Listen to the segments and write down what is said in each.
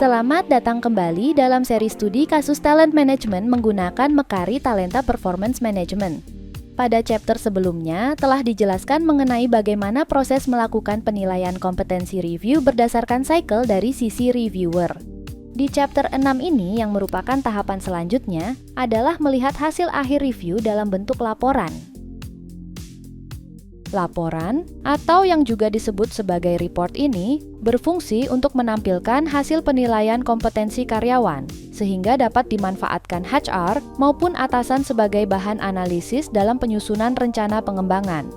Selamat datang kembali dalam seri studi kasus talent management menggunakan Mekari Talenta Performance Management. Pada chapter sebelumnya telah dijelaskan mengenai bagaimana proses melakukan penilaian kompetensi review berdasarkan cycle dari sisi reviewer. Di chapter 6 ini yang merupakan tahapan selanjutnya adalah melihat hasil akhir review dalam bentuk laporan. Laporan, atau yang juga disebut sebagai report ini, berfungsi untuk menampilkan hasil penilaian kompetensi karyawan, sehingga dapat dimanfaatkan HR maupun atasan sebagai bahan analisis dalam penyusunan rencana pengembangan.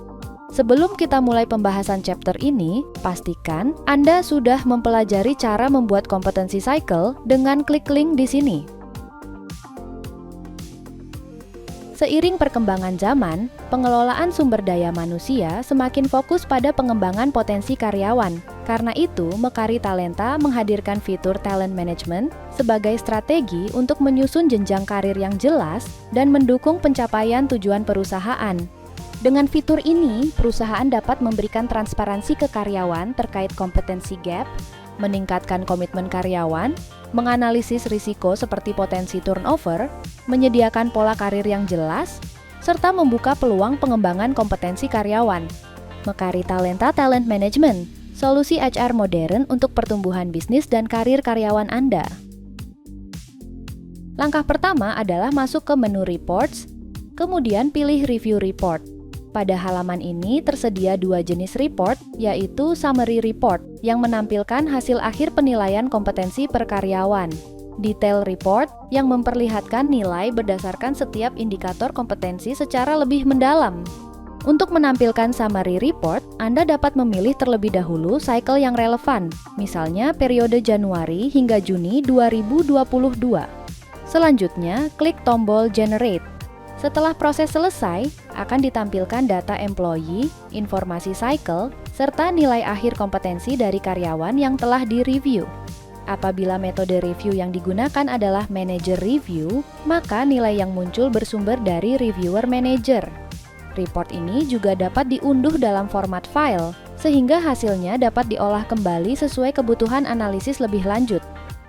Sebelum kita mulai pembahasan chapter ini, pastikan Anda sudah mempelajari cara membuat kompetensi cycle dengan klik link di sini. Seiring perkembangan zaman, pengelolaan sumber daya manusia semakin fokus pada pengembangan potensi karyawan. Karena itu, Mekari Talenta menghadirkan fitur talent management sebagai strategi untuk menyusun jenjang karir yang jelas dan mendukung pencapaian tujuan perusahaan. Dengan fitur ini, perusahaan dapat memberikan transparansi ke karyawan terkait kompetensi gap, meningkatkan komitmen karyawan, menganalisis risiko seperti potensi turnover, menyediakan pola karir yang jelas, serta membuka peluang pengembangan kompetensi karyawan. Mekari Talenta Talent Management, solusi HR modern untuk pertumbuhan bisnis dan karir karyawan Anda. Langkah pertama adalah masuk ke menu Reports, kemudian pilih Review Report. Pada halaman ini tersedia dua jenis report, yaitu Summary Report yang menampilkan hasil akhir penilaian kompetensi per karyawan, Detail Report yang memperlihatkan nilai berdasarkan setiap indikator kompetensi secara lebih mendalam. Untuk menampilkan Summary Report, Anda dapat memilih terlebih dahulu cycle yang relevan, misalnya periode Januari hingga Juni 2022. Selanjutnya, klik tombol Generate. Setelah proses selesai, akan ditampilkan data employee, informasi cycle, serta nilai akhir kompetensi dari karyawan yang telah direview. Apabila metode review yang digunakan adalah manager review, maka nilai yang muncul bersumber dari reviewer manager. Report ini juga dapat diunduh dalam format file, sehingga hasilnya dapat diolah kembali sesuai kebutuhan analisis lebih lanjut.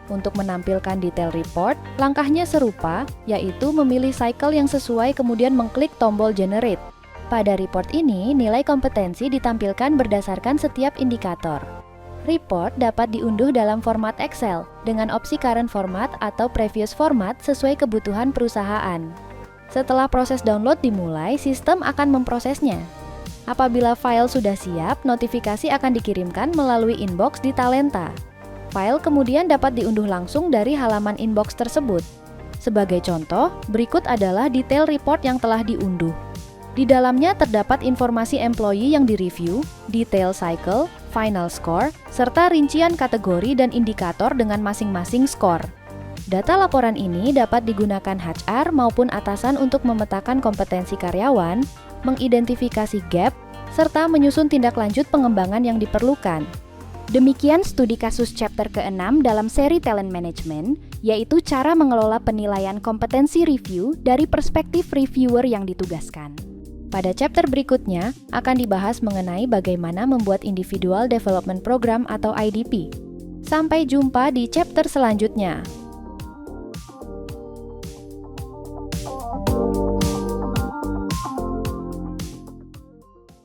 Untuk menampilkan detail report, langkahnya serupa, yaitu memilih cycle yang sesuai kemudian mengklik tombol Generate. Pada report ini, nilai kompetensi ditampilkan berdasarkan setiap indikator. Report dapat diunduh dalam format Excel, dengan opsi current format atau previous format sesuai kebutuhan perusahaan. Setelah proses download dimulai, sistem akan memprosesnya. Apabila file sudah siap, notifikasi akan dikirimkan melalui inbox di Talenta. File kemudian dapat diunduh langsung dari halaman inbox tersebut. Sebagai contoh, berikut adalah detail report yang telah diunduh. Di dalamnya terdapat informasi employee yang direview, detail cycle, final score, serta rincian kategori dan indikator dengan masing-masing skor. Data laporan ini dapat digunakan HR maupun atasan untuk memetakan kompetensi karyawan, mengidentifikasi gap, serta menyusun tindak lanjut pengembangan yang diperlukan. Demikian studi kasus chapter ke-6 dalam seri Talent Management, yaitu cara mengelola penilaian kompetensi review dari perspektif reviewer yang ditugaskan. Pada chapter berikutnya, akan dibahas mengenai bagaimana membuat Individual Development Program atau IDP. Sampai jumpa di chapter selanjutnya.